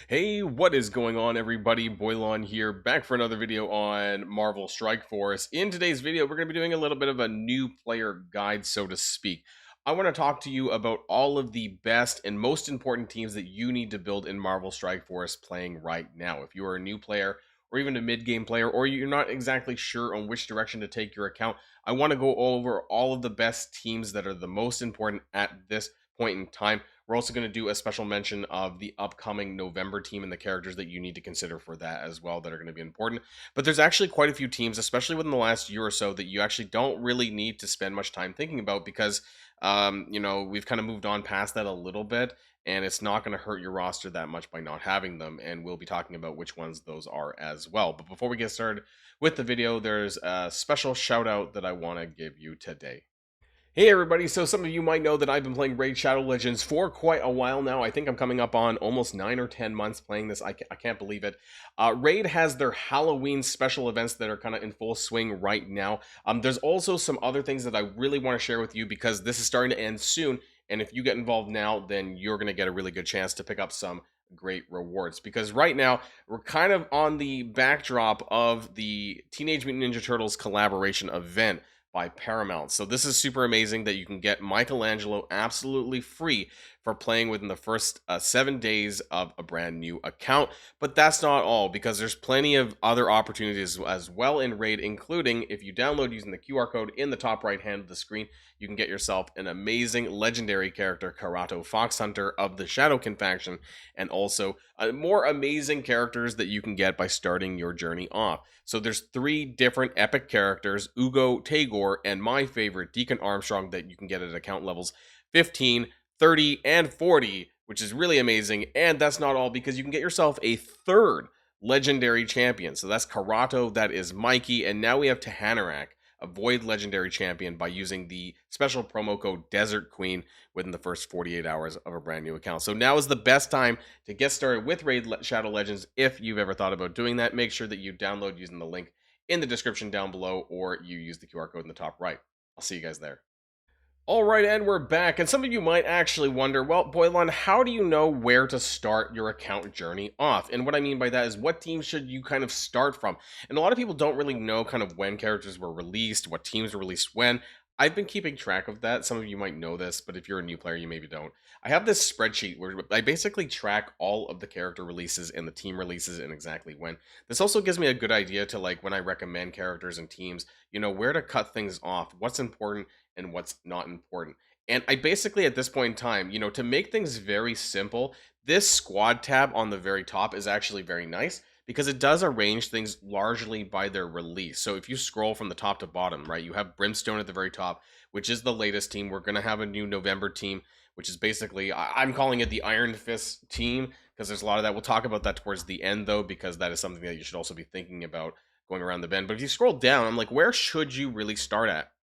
Hey, what is going on, everybody? Boilon here, back for another video on Marvel Strike Force. In today's video, we're going to be doing a little bit of a new player guide, so to speak. I want to talk to you about all of the best and most important teams that you need to build in Marvel Strike Force playing right now. If you are a new player, or even a mid-game player, or you're not exactly sure on which direction to take your account, I want to go over all of the best teams that are the most important at this point in time. We're also going to do a special mention of the upcoming November team and the characters that you need to consider for that as well that are going to be important. But there's actually quite a few teams, especially within the last year or so, that you actually don't really need to spend much time thinking about because, we've kind of moved on past that a little bit, and it's not going to hurt your roster that much by not having them. And we'll be talking about which ones those are as well. But before we get started with the video, there's a special shout out that I want to give you today. Hey everybody, so some of you might know that I've been playing Raid Shadow Legends for quite a while now. I think I'm coming up on almost 9 or 10 months playing this. I can't believe it. Raid has their Halloween special events that are kind of in full swing right now. There's also some other things that I really want to share with you because this is starting to end soon. And if you get involved now, then you're going to get a really good chance to pick up some great rewards. Because right now, we're kind of on the backdrop of the Teenage Mutant Ninja Turtles collaboration event by Paramount. So this is super amazing that you can get Michelangelo absolutely free for playing within the first 7 days of a brand new account. But that's not all, because there's plenty of other opportunities as well in Raid, including if you download using the QR code in the top right hand of the screen, you can get yourself an amazing legendary character, Karato Foxhunter of the Shadowkin faction, and also more amazing characters that you can get by starting your journey off. So there's 3 different epic characters, Ugo, Tagore, and my favorite, Deacon Armstrong, that you can get at account levels 15, 30, and 40, which is really amazing. And that's not all, because you can get yourself a 3rd legendary champion. So that's Karato, that is Mikey, and now we have Tahanarak, a Void legendary champion, by using the special promo code Desert Queen within the first 48 hours of a brand new account. So now is the best time to get started with Raid Shadow Legends. If you've ever thought about doing that, make sure that you download using the link in the description down below, or you use the QR code in the top right. I'll see you guys there. Alright, and we're back, and some of you might actually wonder, well, Boilon, how do you know where to start your account journey off? And what I mean by that is, what teams should you kind of start from? And a lot of people don't really know kind of when characters were released, what teams were released when. I've been keeping track of that. Some of you might know this, but if you're a new player, you maybe don't. I have this spreadsheet where I basically track all of the character releases and the team releases and exactly when. This also gives me a good idea to, like, when I recommend characters and teams, where to cut things off, what's important, and what's not important. And I basically, at this point in time, to make things very simple, this squad tab on the very top is actually very nice because it does arrange things largely by their release. So if you scroll from the top to bottom, right, you have Brimstone at the very top, which is the latest team. We're going to have a new November team, which is basically, I'm calling it the Iron Fist team because there's a lot of that. We'll talk about that towards the end, though, because that is something that you should also be thinking about going around the bend. But if you scroll down, I'm like, where should you really start at?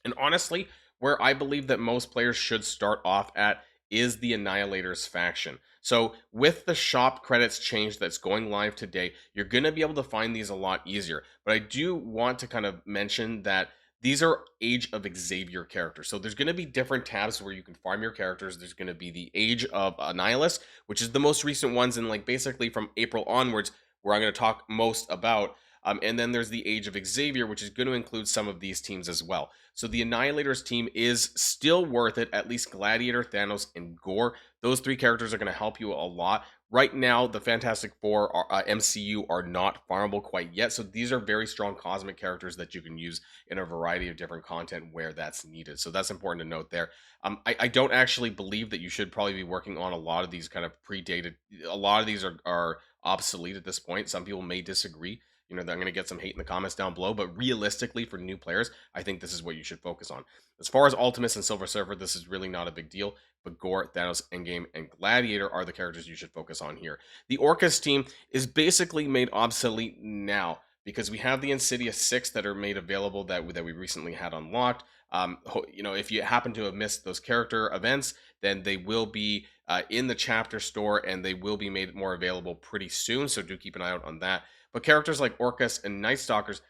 And honestly, where I believe that most players should start off at is the Annihilators faction. So with the shop credits change that's going live today, you're going to be able to find these a lot easier. But I do want to kind of mention that these are Age of Xavier characters. So there's going to be different tabs where you can farm your characters. There's going to be the Age of Annihilus, which is the most recent ones, and like basically from April onwards, where I'm going to talk most about. And then there's the Age of Xavier, which is going to include some of these teams as well. So the Annihilators team is still worth it, at least Gladiator, Thanos, and Gore. Those 3 characters are going to help you a lot. Right now, the Fantastic Four MCU are not farmable quite yet, so these are very strong cosmic characters that you can use in a variety of different content where that's needed. So that's important to note there. I don't actually believe that you should probably be working on a lot of these kind of predated. A lot of these are obsolete at this point. Some people may disagree. I'm going to get some hate in the comments down below, but realistically, for new players, I think this is what you should focus on. As far as Ultimates and Silver Surfer, this is really not a big deal, but Gore, Thanos, Endgame, and Gladiator are the characters you should focus on here. The Orcus team is basically made obsolete now because we have the Insidious 6 that are made available that we recently had unlocked. If you happen to have missed those character events, then they will be in the chapter store and they will be made more available pretty soon, so do keep an eye out on that. But characters like Orcus and Night Stalkers,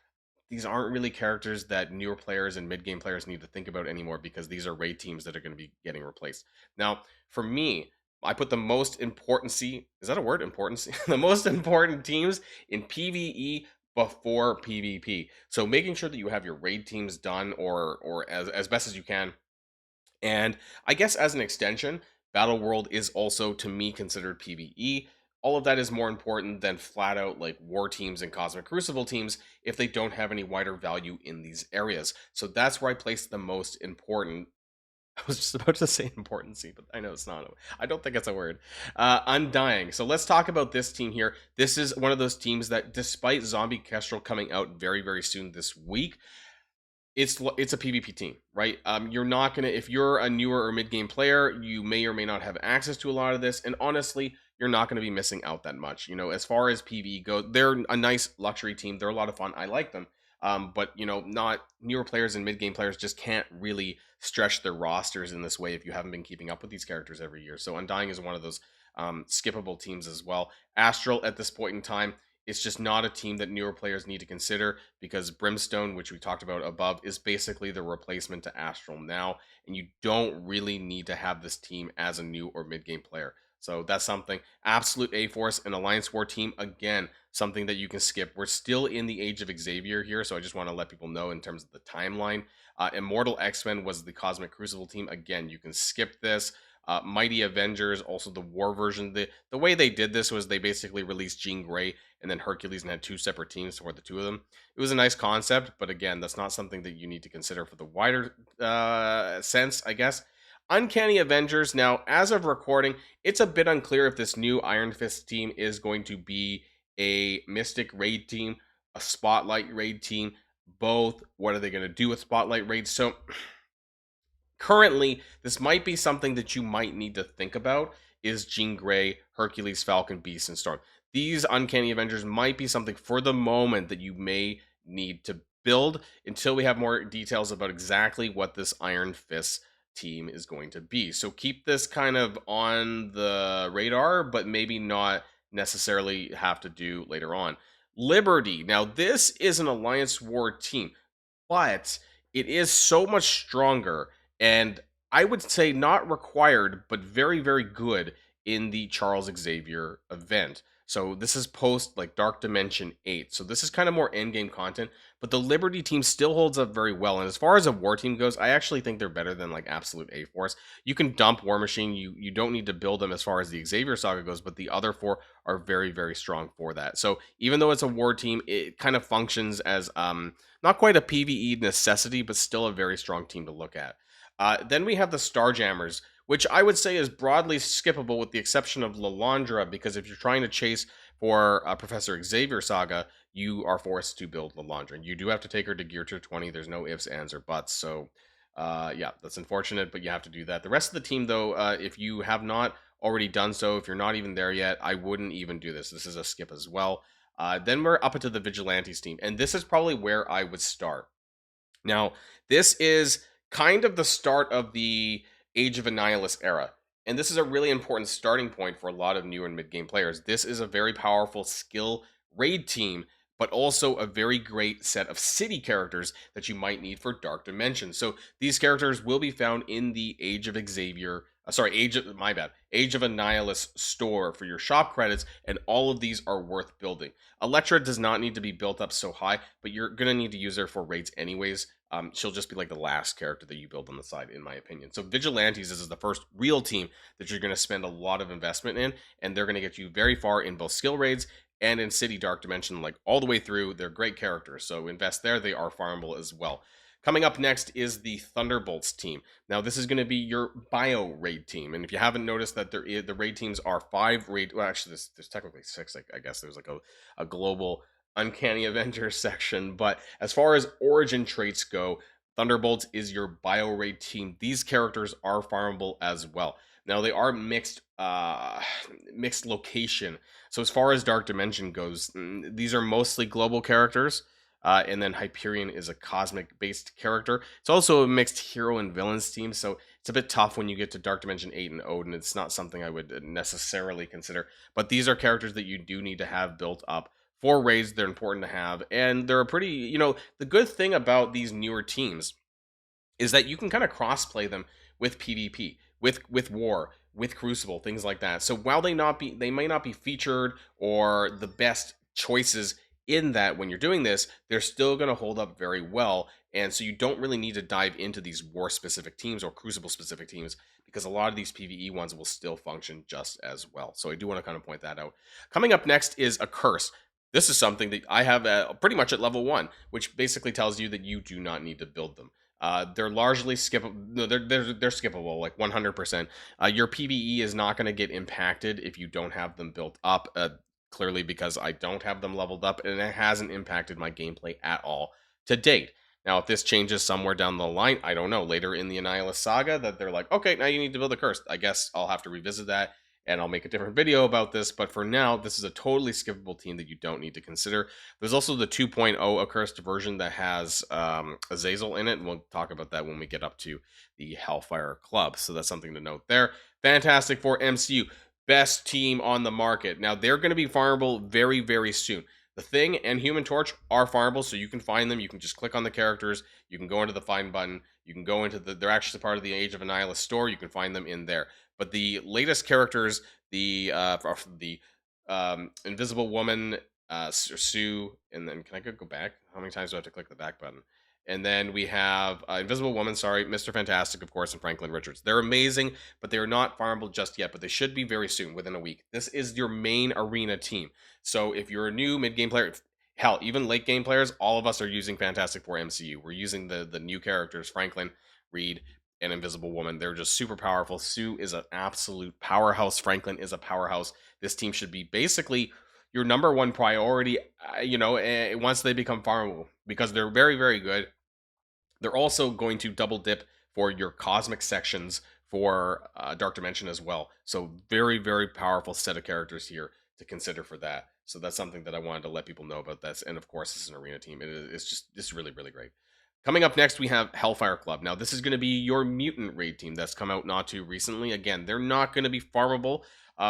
these aren't really characters that newer players and mid-game players need to think about anymore because these are raid teams that are going to be getting replaced. Now, for me, I put the most importancy, is that a word? Importancy? The most important teams in PvE before PvP. So making sure that you have your raid teams done or as best as you can. And I guess as an extension, Battle World is also to me considered PvE. All of that is more important than flat out like war teams and Cosmic Crucible teams if they don't have any wider value in these areas. So that's where I place the most important. I was just about to say importancy, but I know it's not. I don't think it's a word. Undying. So let's talk about this team here. This is one of those teams that, despite Zombie Kestrel coming out very, very soon this week, it's a PvP team, right? You're not gonna, if you're a newer or mid game player, you may or may not have access to a lot of this, and honestly, you're not going to be missing out that much. You know, as far as PvE goes, they're a nice luxury team. They're a lot of fun. I like them. But you know, not newer players and mid game players just can't really stretch their rosters in this way if you haven't been keeping up with these characters every year. So Undying is one of those skippable teams as well. Astral at this point in time, it's just not a team that newer players need to consider because Brimstone, which we talked about above, is basically the replacement to Astral now, and you don't really need to have this team as a new or mid-game player. So that's something. Absolute A-Force and Alliance War team, again, something that you can skip. We're still in the age of Xavier here, so I just want to let people know in terms of the timeline. Immortal X-Men was the Cosmic Crucible team. Again, you can skip this. Mighty Avengers, also the war version. The way they did this was they basically released Jean Grey and then Hercules and had two separate teams for the two of them. It was a nice concept, but again, that's not something that you need to consider for the wider sense, I guess. Uncanny Avengers. Now, as of recording, it's a bit unclear if this new Iron Fist team is going to be a Mystic raid team, a Spotlight raid team, both. What are they going to do with Spotlight raids? So currently, this might be something that you might need to think about is Jean Grey, Hercules, Falcon, Beast, and Storm. These Uncanny Avengers might be something for the moment that you may need to build until we have more details about exactly what this Iron Fist team is going to be. So keep this kind of on the radar, but maybe not necessarily have to do later on. Liberty. Now, this is an Alliance War team, but it is so much stronger and I would say not required, but very, very good in the Charles Xavier event. So this is post like Dark Dimension 8. So this is kind of more end-game content, but the Liberty team still holds up very well. And as far as a war team goes, I actually think they're better than like Absolute A-Force. You can dump War Machine. You don't need to build them as far as the Xavier saga goes, but the other four are very, very strong for that. So even though it's a war team, it kind of functions as not quite a PvE necessity, but still a very strong team to look at. Then we have the Starjammers, which I would say is broadly skippable with the exception of Lalandra, because if you're trying to chase for Professor Xavier saga, you are forced to build Lalandra. You do have to take her to Gear Tier 20. There's no ifs, ands, or buts. So, yeah, that's unfortunate, but you have to do that. The rest of the team, though, if you have not already done so, if you're not even there yet, I wouldn't even do this. This is a skip as well. Then we're up into the Vigilantes team, and this is probably where I would start. Now, this is kind of the start of the Age of Annihilus era. And this is a really important starting point for a lot of new and mid-game players. This is a very powerful skill raid team, but also a very great set of city characters that you might need for Dark Dimension. So these characters will be found in the Age of Xavier, Age of Annihilus store for your shop credits, and all of these are worth building. Elektra does not need to be built up so high, but you're going to need to use her for raids anyways. She'll just be like the last character that you build on the side, in my opinion. So Vigilantes is the first real team that you're going to spend a lot of investment in, and they're going to get you very far in both skill raids and in City Dark Dimension, like all the way through. They're great characters, so invest there. They are farmable as well. Coming up next is the Thunderbolts team. Now, this is going to be your bio raid team, and if you haven't noticed that the raid teams are 5 raid. Well, actually, there's technically 6. I guess there's like a global Uncanny Avengers section, but as far as origin traits go, Thunderbolts is your bio raid team. These characters are farmable as well. Now they are mixed location. So as far as Dark Dimension goes, these are mostly global characters. And then Hyperion is a cosmic-based character. It's also a mixed hero and villains team, so it's a bit tough when you get to Dark Dimension 8 and Odin. It's not something I would necessarily consider. But these are characters that you do need to have built up for raids. They're important to have, and they're a pretty, the good thing about these newer teams is that you can kind of cross-play them with PvP, with war, with Crucible, things like that. So while they may not be featured or the best choices in that when you're doing this, they're still going to hold up very well. And so you don't really need to dive into these war specific teams or Crucible specific teams, because a lot of these PvE ones will still function just as well. So I do want to kind of point that out. Coming up next is a curse. This is something that I have pretty much at level 1, which basically tells you that you do not need to build them. They're largely skippable. No, they're skippable, like 100%. Your PvE is not going to get impacted if you don't have them built up. Clearly, because I don't have them leveled up, and it hasn't impacted my gameplay at all to date. Now, if this changes somewhere down the line, I don't know, later in the Annihilus saga, that they're like, okay, now you need to build a curse. I guess I'll have to revisit that, and I'll make a different video about this. But for now, this is a totally skippable team that you don't need to consider. There's also the 2.0 accursed version that has Azazel in it, and we'll talk about that when we get up to the Hellfire Club. So that's something to note there. Fantastic Four MCU, best team on the market. Now, they're going to be farmable very, very soon. The Thing and Human Torch are farmable, so you can find them. You can just click on the characters. You can go into the find button. You can go into they're actually part of the Age of Annihilus store. You can find them in there. But the latest characters, the Invisible Woman, Sue, and then can I go back? How many times do I have to click the back button? And then we have Invisible Woman, sorry, Mr. Fantastic, of course, and Franklin Richards. They're amazing, but they're not farmable just yet, but they should be very soon, within a week. This is your main arena team. So if you're a new mid-game player, hell, even late-game players, all of us are using Fantastic Four MCU. We're using the new characters, Franklin, Reed, and Invisible Woman. They're just super powerful. Sue is an absolute powerhouse. Franklin is a powerhouse. This team should be basically your number one priority, once they become farmable, because they're very, very good. They're also going to double dip for your cosmic sections for Dark Dimension as well. So very, very powerful set of characters here to consider for that. So that's something that I wanted to let people know about this. And of course, this is an arena team. It's really, really great. Coming up next, we have Hellfire Club. Now, this is going to be your mutant raid team that's come out not too recently. Again, they're not going to be farmable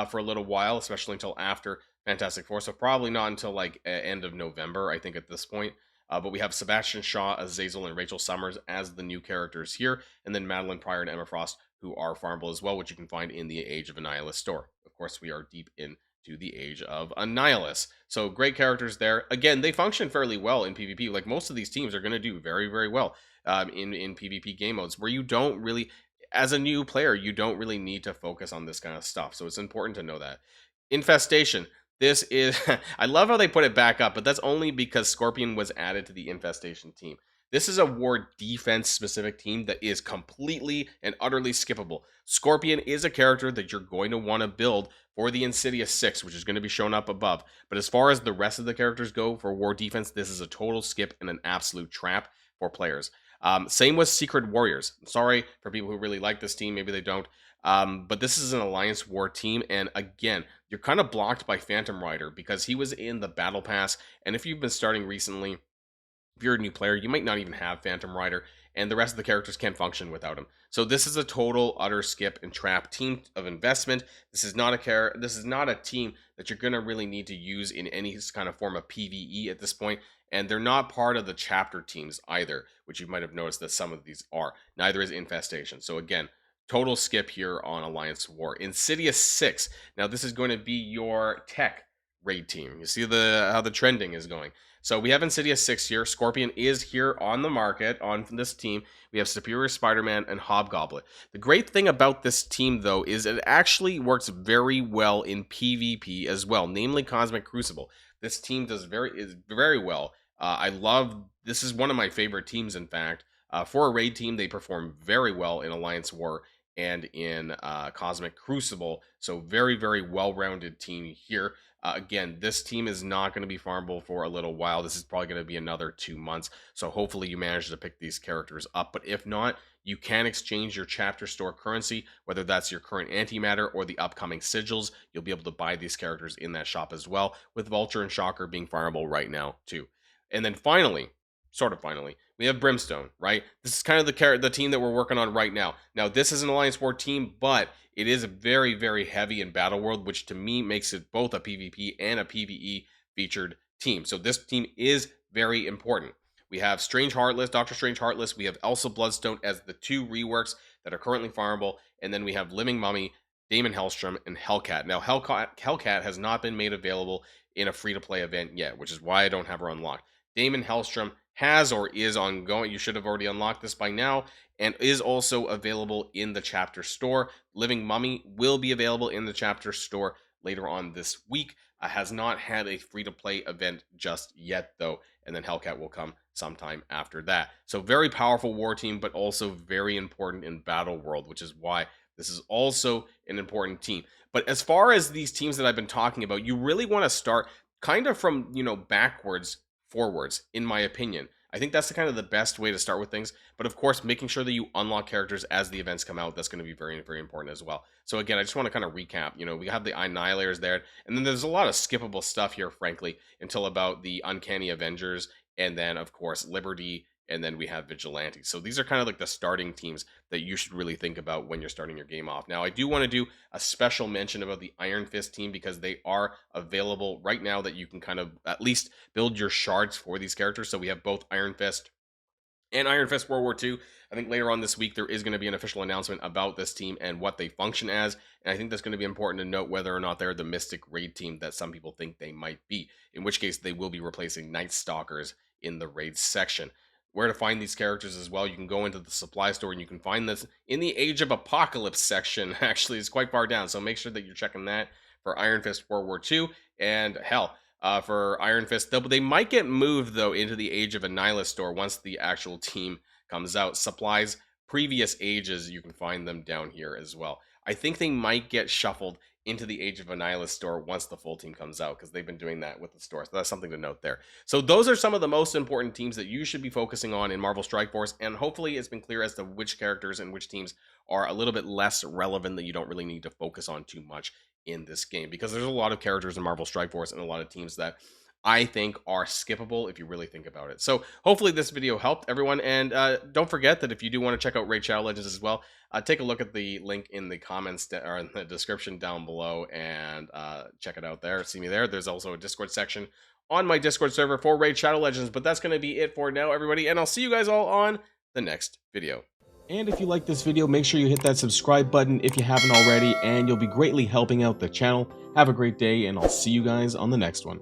for a little while, especially until after Fantastic Four. So probably not until like end of November, I think, at this point. But we have Sebastian Shaw, Azazel, and Rachel Summers as the new characters here, and then Madeline Pryor and Emma Frost, who are farmable as well, which you can find in the Age of Annihilus store. Of course, we are deep into the Age of Annihilus. So great characters there. Again, they function fairly well in PvP. Like most of these teams are going to do very, very well in PvP game modes, where you don't really, as a new player, you don't really need to focus on this kind of stuff. So it's important to know that. Infestation. This is, I love how they put it back up, but that's only because Scorpion was added to the Infestation team. This is a war defense specific team that is completely and utterly skippable. Scorpion is a character that you're going to want to build for the Insidious 6, which is going to be shown up above. But as far as the rest of the characters go for war defense, this is a total skip and an absolute trap for players. Same with Secret Warriors. Sorry for people who really like this team, maybe they don't. But this is an Alliance War team, and again, you're kind of blocked by Phantom Rider because he was in the Battle Pass, and if you've been starting recently, if you're a new player, you might not even have Phantom Rider, and the rest of the characters can't function without him. So this is a total, utter skip and trap team of investment. This is not a team that you're going to really need to use in any kind of form of PvE at this point, and they're not part of the chapter teams either, which you might have noticed that some of these are. Neither is Infestation. So again, total skip here on Alliance War. Insidious 6. Now, this is going to be your tech raid team. You see how the trending is going. So we have Insidious 6 here. Scorpion is here on the market on this team. We have Superior Spider-Man and Hobgoblin. The great thing about this team, though, is it actually works very well in PvP as well, namely Cosmic Crucible. This team does very well. This is one of my favorite teams, in fact. For a raid team, they perform very well in Alliance War and in Cosmic Crucible. So very, very well-rounded team here. Again, this team is not going to be farmable for a little while. This is probably going to be another 2 months. So hopefully you manage to pick these characters up. But if not, you can exchange your chapter store currency, whether that's your current antimatter or the upcoming sigils. You'll be able to buy these characters in that shop as well, with Vulture and Shocker being farmable right now too. And then finally, we have Brimstone, right? This is kind of the team that we're working on right now. Now, this is an Alliance War team, but it is very, very heavy in Battle World, which to me makes it both a PvP and a PvE featured team. So this team is very important. We have Strange Heartless, Doctor Strange Heartless. We have Elsa Bloodstone as the 2 reworks that are currently farmable. And then we have Living Mummy Damon Hellstrom, and Hellcat. Now, Hellcat has not been made available in a free-to-play event yet, which is why I don't have her unlocked. Damon Hellstrom has or is ongoing. You should have already unlocked this by now, and is also available in the chapter store. Living Mummy will be available in the chapter store later on this week. Has not had a free-to-play event just yet, though, and then Hellcat will come sometime after that. So very powerful war team, but also very important in Battle World, which is why this is also an important team. But as far as these teams that I've been talking about, you really want to start kind of from, backwards forwards, in my opinion. I think that's the kind of the best way to start with things. But of course, making sure that you unlock characters as the events come out, that's going to be very, very important as well. So again, I just want to kind of recap. We have the Annihilators there, and then there's a lot of skippable stuff here, frankly, until about the Uncanny Avengers, and then of course Liberty, and then we have Vigilantes. So these are kind of like the starting teams that you should really think about when you're starting your game off. Now, I do want to do a special mention about the Iron Fist team because they are available right now that you can kind of at least build your shards for these characters. So we have both Iron Fist and Iron Fist World War II. I think later on this week, there is going to be an official announcement about this team and what they function as. And I think that's going to be important to note whether or not they're the Mystic Raid team that some people think they might be, in which case they will be replacing Night Stalkers in the raid section. Where to find these characters as well, you can go into the supply store and you can find this in the Age of Apocalypse section. Actually, it's quite far down, so make sure that you're checking that for Iron Fist World War II. And hell, for Iron Fist, they might get moved, though, into the Age of Annihilus store once the actual team comes out. Supplies, previous ages, you can find them down here as well. I think they might get shuffled into the Age of Annihilus store once the full team comes out, because they've been doing that with the store. So that's something to note there. So those are some of the most important teams that you should be focusing on in Marvel Strike Force, and hopefully it's been clear as to which characters and which teams are a little bit less relevant that you don't really need to focus on too much in this game, because there's a lot of characters in Marvel Strike Force and a lot of teams that I think are skippable if you really think about it. So hopefully this video helped everyone, and don't forget that if you do want to check out Raid Shadow Legends as well, take a look at the link in the comments or in the description down below, and check it out there. See me there. There's also a Discord section on my Discord server for Raid Shadow Legends, but that's going to be it for now, everybody, and I'll see you guys all on the next video. And if you like this video, make sure you hit that subscribe button if you haven't already, and you'll be greatly helping out the channel. Have a great day, and I'll see you guys on the next one.